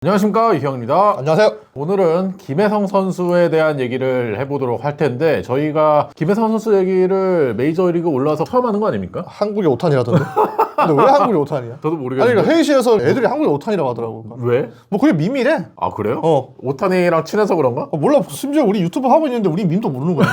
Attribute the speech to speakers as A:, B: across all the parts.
A: 안녕하십니까, 이형입니다.
B: 안녕하세요.
A: 오늘은 김혜성 선수에 대한 얘기를 해보도록 할 텐데, 저희가 김혜성 선수 얘기를 메이저리그 올라와서 처음 하는 거 아닙니까?
B: 한국이 5탄이라던데. 근데 왜 한국이 5탄이야?
A: 저도
B: 아니
A: 모르겠는데.
B: 그러니까 회의실에서 애들이 한국이 5탄이라고 하더라고.
A: 왜?
B: 뭐 그게 밈이래.
A: 아, 그래요?
B: 어.
A: 오타니랑 친해서 그런가?
B: 몰라. 심지어 우리 유튜브 하고 있는데 우리 밈도 모르는 거야.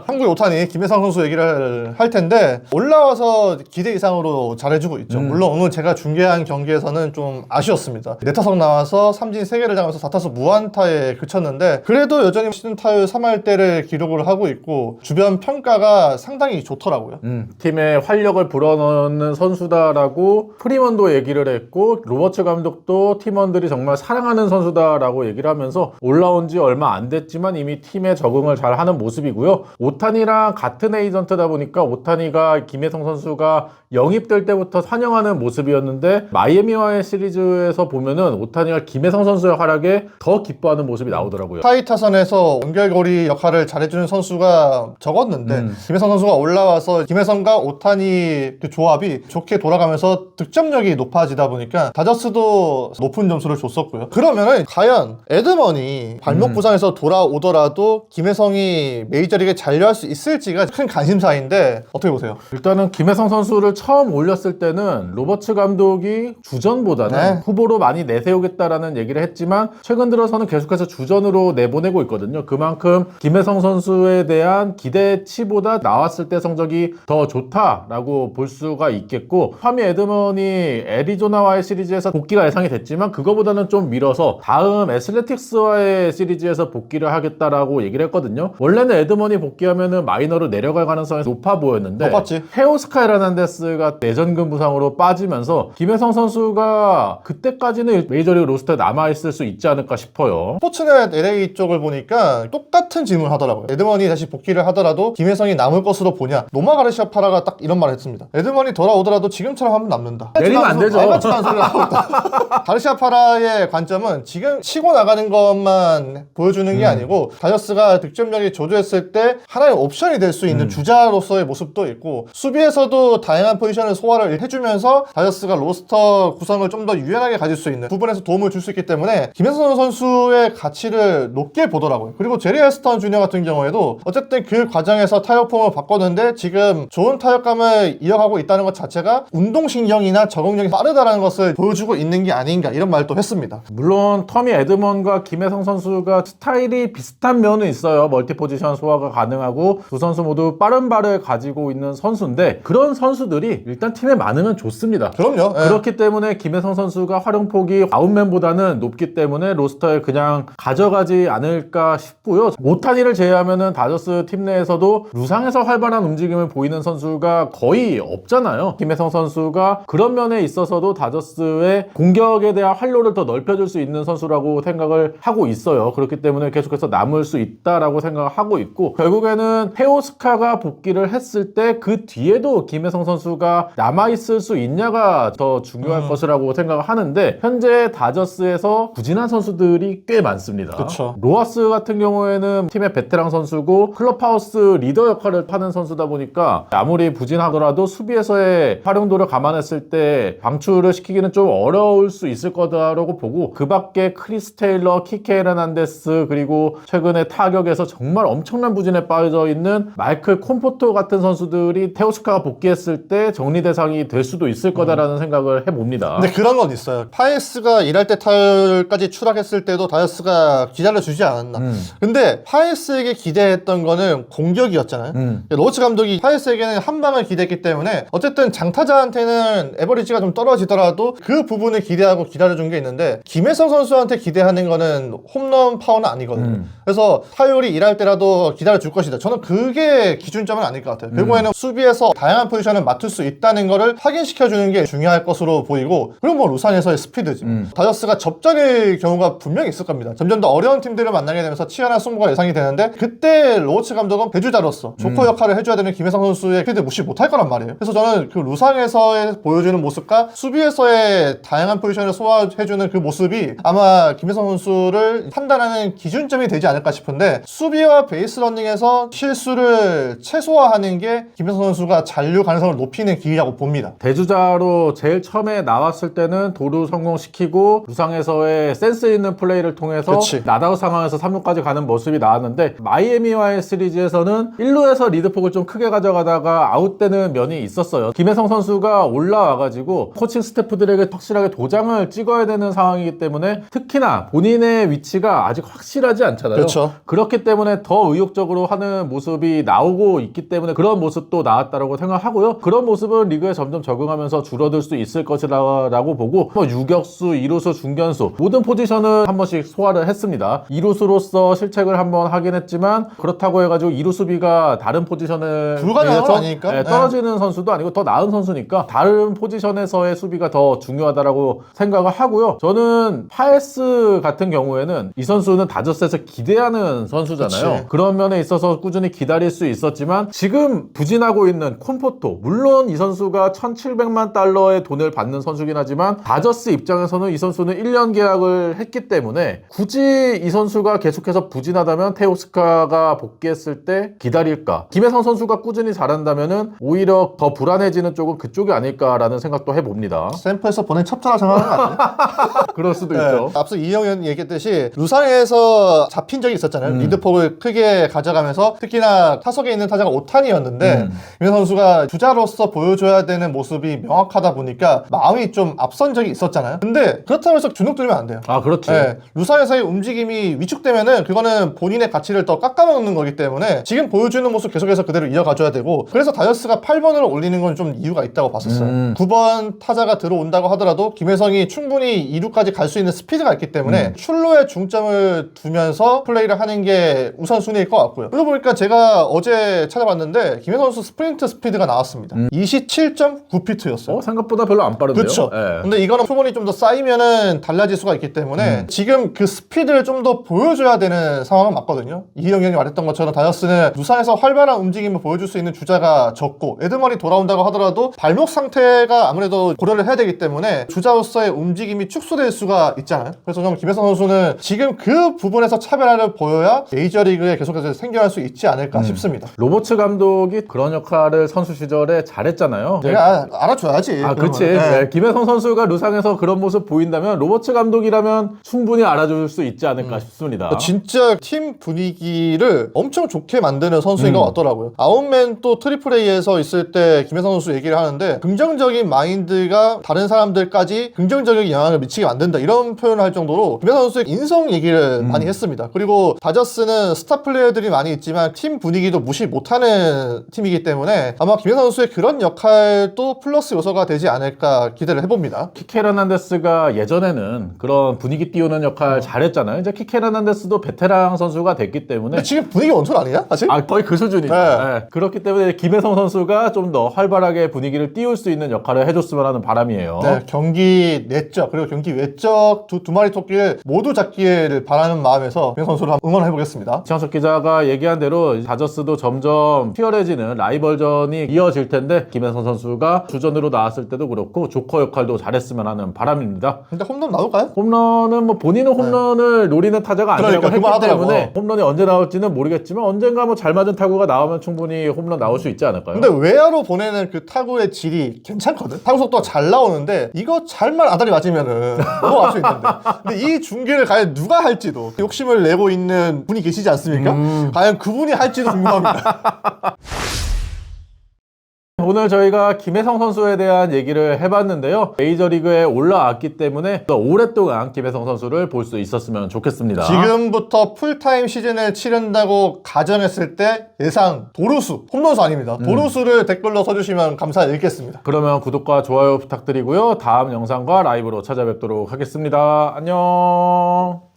B: 한국의 5탄이 김혜성 선수 얘기를 할 텐데 올라와서 기대 이상으로 잘해주고 있죠. 물론 오늘 제가 중계한 경기에서는 좀 아쉬웠습니다. 4타석 나와서 삼진 3개를 당하면서 4타수 무안타에 그쳤는데 그래도 여전히 시즌 타율 3할대를 기록을 하고 있고 주변 평가가 상당히 좋더라고요.
A: 팀의 활력을 불어넣는 선수다라고 프리먼도 얘기를 했고, 로버츠 감독도 팀원들이 정말 사랑하는 선수다라고 얘기를 하면서 올라온 지 얼마 안 됐지만 이미 팀에 적응을 잘 하는 모습이고요. 오타니랑 같은 에이전트다 보니까 오타니가 김혜성 선수가 영입될 때부터 환영하는 모습이었는데, 마이애미와의 시리즈에서 보면은 오타니가 김혜성 선수의 활약에 더 기뻐하는 모습이 나오더라고요.
B: 타이 타선에서 연결고리 역할을 잘해주는 선수가 적었는데 김혜성 선수가 올라와서 김혜성과 오타니 그 조합이 좋게 돌아가면서 득점력이 높아지다 보니까 다저스도 높은 점수를 줬었고요. 그러면은 과연 에드먼이 발목 부상에서 돌아오더라도 김혜성이 메이저리그에 잔류할 수 있을지가 큰 관심사인데 어떻게 보세요?
A: 일단은 김혜성 선수를 처음 올렸을 때는 로버츠 감독이 주전보다는
B: 네.
A: 후보로 많이 내세우겠다라는 얘기를 했지만, 최근 들어서는 계속해서 주전으로 내보내고 있거든요. 그만큼 김혜성 선수에 대한 기대치보다 나왔을 때 성적이 더 좋다라고 볼 수가 있겠고, 파미 에드먼이 애리조나와의 시리즈에서 복귀가 예상이 됐지만 그거보다는 좀 미뤄서 다음 애슬레틱스와의 시리즈에서 복귀를 하겠다라고 얘기를 했거든요. 원래는 에드먼이 복귀하면은 마이너로 내려갈 가능성이 높아 보였는데,
B: 높았지.
A: 헤오스카 에르난데스가 내전근 부상으로 빠지면서 김혜성 선수가 그때까지는 메이저리그 로스터에 남아있을 수 있지 않을까 싶어요.
B: 스포츠넷 LA 쪽을 보니까 똑같은 질문을 하더라고요. 에드먼이 다시 복귀를 하더라도 김혜성이 남을 것으로 보냐. 노마 가르시아 파라가 딱 이런 말을 했습니다. 에드먼이 돌아오더라도 지금처럼 하면 남는다.
A: 내리면 안 되죠.
B: 알맞지만 소리를 하고 있다. 가르시아 파라의 관점은 지금 치고 나가는 것만 보여주는 게 아니고 다저스가 득점력이 조조했을 때 하나의 옵션이 될 수 있는 주자로서의 모습도 있고, 수비에서도 다양한 포지션을 소화를 해주면서 다저스가 로스터 구성을 좀 더 유연하게 가질 수 있는 부분에서 도움을 줄 수 있기 때문에 김혜성 선수의 가치를 높게 보더라고요. 그리고 제리 헬스턴 주니어 같은 경우에도 어쨌든 그 과정에서 타격폼을 바꿨는데 지금 좋은 타격감을 이어가고 있다는 것 자체가 운동신경이나 적응력이 빠르다는 것을 보여주고 있는 게 아닌가, 이런 말도 했습니다.
A: 물론 터미 에드먼과 김혜성 선수가 스타일이 비슷한 면은 있어요. 멀티포지션 소화가 가능하고 두 선수 모두 빠른 발을 가지고 있는 선수인데, 그런 선수들이 일단 팀에 많으면 좋습니다.
B: 그럼요. 예.
A: 그렇기 때문에 김혜성 선수가 활용폭이 아웃맨보다는 높기 때문에 로스터에 그냥 가져가지 않을까 싶고요. 오타니를 제외하면은 다저스 팀 내에서도 루상에서 활발한 움직임을 보이는 선수가 거의 없잖아요. 김혜성 선수가 그런 면에 있어서도 다저스의 공격에 대한 활로를 더 넓혀줄 수 있는 선수라고 생각을 하고 있어요. 그렇기 때문에 계속해서 남을 수 있다라고 생각을 하고 있고, 결국에는 헤오스카가 복귀를 했을 때 그 뒤에도 김혜성 선수가 남아있을 수 있냐가 더 중요할 것이라고 생각을 하는데, 현재 다저스에서 부진한 선수들이 꽤 많습니다.
B: 그쵸.
A: 로하스 같은 경우에는 팀의 베테랑 선수고 클럽하우스 리더 역할을 하는 선수다 보니까 아무리 부진하더라도 수비에서의 활용도를 감안했을 때 방출을 시키기는 좀 어려울 수 있을 거다라고 보고, 그 밖에 크리스 테일러, 키케 헤르난데스, 그리고 최근에 타격에서 정말 엄청난 부진에 빠져 있는 마이클 콤포토 같은 선수들이 테오스카가 복귀했을 때 정리 대상이 될 수도 있을 거다라는 생각을 해봅니다.
B: 근데 그런 건 있어요. 파이스가 일할 때 타율까지 추락했을 때도 다저스가 기다려주지 않았나. 근데 파이스에게 기대했던 거는 공격이었잖아요. 로버츠 감독이 파이스에게는 한 방을 기대했기 때문에 어쨌든 장타자한테는 에버리지가 좀 떨어지더라도 그 부분을 기대하고 기다려준 게 있는데, 김혜성 선수한테 기대하는 거는 홈런 파워는 아니거든요. 그래서 타율이 일할 때라도 기다려줄 것이다. 저는 그게 기준점은 아닐 것 같아요. 결국에는 수비에서 다양한 포지션을 맡을 수 있다는 거를 확인시켜주는 게 중요할 것으로 보이고, 그리고 뭐 루산에서의 스피드지. 다저스가 접전일 경우가 분명히 있을 겁니다. 점점 더 어려운 팀들을 만나게 되면서 치열한 승부가 예상이 되는데, 그때 로버츠 감독은 배주자로서 조커 역할을 해줘야 되는 김혜성 선수의 스피드 무시 못할 거란 말이에요. 그래서 저는 그 루상에서의 보여주는 모습과 수비에서의 다양한 포지션을 소화해주는 그 모습이 아마 김혜성 선수를 판단하는 기준점이 되지 않을까 않을까 싶은데 수비와 베이스 러닝에서 실수를 최소화하는 게 김혜성 선수가 잔류 가능성을 높이는 길이라고 봅니다.
A: 대주자로 제일 처음에 나왔을 때는 도루 성공시키고 루상에서의 센스 있는 플레이를 통해서
B: 그치.
A: 나다우 상황에서 3루까지 가는 모습이 나왔는데 마이애미와의 시리즈에서는 1루에서 리드폭을 좀 크게 가져가다가 아웃되는 면이 있었어요. 김혜성 선수가 올라와가지고 코칭 스태프들에게 확실하게 도장을 찍어야 되는 상황이기 때문에 특히나 본인의 위치가 아직 확실하지 않잖아요.
B: 그렇죠.
A: 그렇기 때문에 더 의욕적으로 하는 모습이 나오고 있기 때문에 그런 모습도 나왔다고 생각하고요. 그런 모습은 리그에 점점 적응하면서 줄어들 수 있을 것이라고 보고 뭐 유격수, 2루수, 중견수 모든 포지션을 한 번씩 소화를 했습니다. 2루수로서 실책을 한번 하긴 했지만 그렇다고 해가지고 2루 수비가 다른 포지션을
B: 불가능한 건 아니니까.
A: 네, 떨어지는 선수도 아니고 더 나은 선수니까 다른 포지션에서의 수비가 더 중요하다라고 생각을 하고요. 저는 파에스 같은 경우에는 이 선수는 다저스에서 기대하는 선수잖아요.
B: 그치.
A: 그런 면에 있어서 꾸준히 기다릴 수 있었지만 지금 부진하고 있는 콘포토 물론 이 선수가 1,700만 달러의 돈을 받는 선수긴 하지만 다저스 입장에서는 이 선수는 1년 계약을 했기 때문에 굳이 이 선수가 계속해서 부진하다면 테오스카가 복귀했을 때 기다릴까? 김혜성 선수가 꾸준히 잘한다면은 오히려 더 불안해지는 쪽은 그쪽이 아닐까라는 생각도 해봅니다.
B: 샘프에서 보낸 첩자라 생각하는 거 아니에요?
A: 그럴 수도
B: 네.
A: 있죠.
B: 앞서 이영현 의원이 얘기했듯이 루상에서 잡힌 적이 있었잖아요. 리드폭을 크게 가져가면서 특히나 타석에 있는 타자가 오탄이었는데 김혜성 선수가 주자로서 보여줘야 되는 모습이 명확하다 보니까 마음이 좀 앞선 적이 있었잖아요. 근데 그렇다고 해서 주눅 들면 안 돼요.
A: 아, 그렇지.
B: 네, 루상에서의 움직임이 위축되면은 그거는 본인의 가치를 더 깎아먹는 거기 때문에 지금 보여주는 모습 계속해서 그대로 이어가줘야 되고 그래서 다저스가 8번으로 올리는 건 좀 이유가 있다고 봤었어요. 9번 타자가 들어온다고 하더라도 김혜성이 충분히 2루까지 갈 수 있는 스피드가 있기 때문에 출루에 중점을 두면서 플레이를 하는 게 우선순위일 것 같고요. 그러고 보니까 제가 어제 찾아봤는데 김혜성 선수 스프린트 스피드가 나왔습니다. 27.9피트였어요.
A: 생각보다 별로 안 빠른데요.
B: 그렇죠.
A: 예.
B: 근데 이거는 표본이 좀 더 쌓이면은 달라질 수가 있기 때문에 지금 그 스피드를 좀 더 보여줘야 되는 상황은 맞거든요. 이희영 형이 말했던 것처럼 다저스는 두산에서 활발한 움직임을 보여줄 수 있는 주자가 적고 에드먼이 돌아온다고 하더라도 발목 상태가 아무래도 고려를 해야 되기 때문에 주자로서의 움직임이 축소될 수가 있잖아요. 그래서 좀 김혜성 선수는 지금 그 부분에서 차별화를 보여야 메이저리그에 계속해서 생겨날 수 있지 않을까 싶습니다.
A: 로버츠 감독이 그런 역할을 선수 시절에 잘했잖아요.
B: 내가 알아줘야지.
A: 아, 그치.
B: 그러면.
A: 네, 김혜성 선수가 루상에서 그런 모습 보인다면 로버츠 감독이라면 충분히 알아줄 수 있지 않을까 싶습니다.
B: 진짜 팀 분위기를 엄청 좋게 만드는 선수인 것 같더라고요. 아웃맨 또 트리플 A에서 있을 때 김혜성 선수 얘기를 하는데 긍정적인 마인드가 다른 사람들까지 긍정적인 영향을 미치게 만든다 이런 표현을 할 정도로 김혜성 선수의 인성 얘기를 많이 했습니다. 그리고 다저스는 스타 플레이어들이 많이 있지만 팀 분위기도 무시 못하는 팀이기 때문에 아마 김혜성 선수의 그런 역할도 플러스 요소가 되지 않을까 기대를 해봅니다.
A: 키케 헤르난데스가 예전에는 그런 분위기 띄우는 역할 잘했잖아요. 이제 키케 헤르난데스도 베테랑 선수가 됐기 때문에
B: 근데 지금 분위기 원톤 아니야? 사실?
A: 거의 그 수준이죠.
B: 네.
A: 네. 그렇기 때문에 김혜성 선수가 좀 더 활발하게 분위기를 띄울 수 있는 역할을 해줬으면 하는 바람이에요.
B: 네, 경기 내적 그리고 경기 외적 두 마리 토끼를 모두 잡기를 바라는 마음에서 김혜성 선수를 한번 응원해 보겠습니다.
A: 지상석 기자가 얘기한 대로 다저스도 점점 치열해지는 라이벌전이 이어질 텐데 김혜성 선수가 주전으로 나왔을 때도 그렇고 조커 역할도 잘했으면 하는 바람입니다.
B: 근데 홈런 나올까요?
A: 홈런은 뭐 본인은 홈런을 노리는 타자가 아니라고
B: 그러니까
A: 했기
B: 그만하더라고.
A: 때문에 홈런이 언제 나올지는 모르겠지만 언젠가 뭐 잘 맞은 타구가 나오면 충분히 홈런 나올 수 있지 않을까요?
B: 근데 외야로 보내는 그 타구의 질이 괜찮거든? 타구 속도가 잘 나오는데 이거 잘만 아다리 맞으면은 넘어갈 수 있는데 근데 이 중계를 과연 누가 할지도 욕심을 내고 있는 분이 계시지 않습니까? 과연 그분이 할지도 궁금합니다.
A: 오늘 저희가 김혜성 선수에 대한 얘기를 해봤는데요. 메이저리그에 올라왔기 때문에 더 오랫동안 김혜성 선수를 볼 수 있었으면 좋겠습니다.
B: 지금부터 풀타임 시즌을 치른다고 가정했을 때 예상 도루수, 홈런수 아닙니다. 도루수를 댓글로 써주시면 감사히 읽겠습니다.
A: 그러면 구독과 좋아요 부탁드리고요. 다음 영상과 라이브로 찾아뵙도록 하겠습니다. 안녕.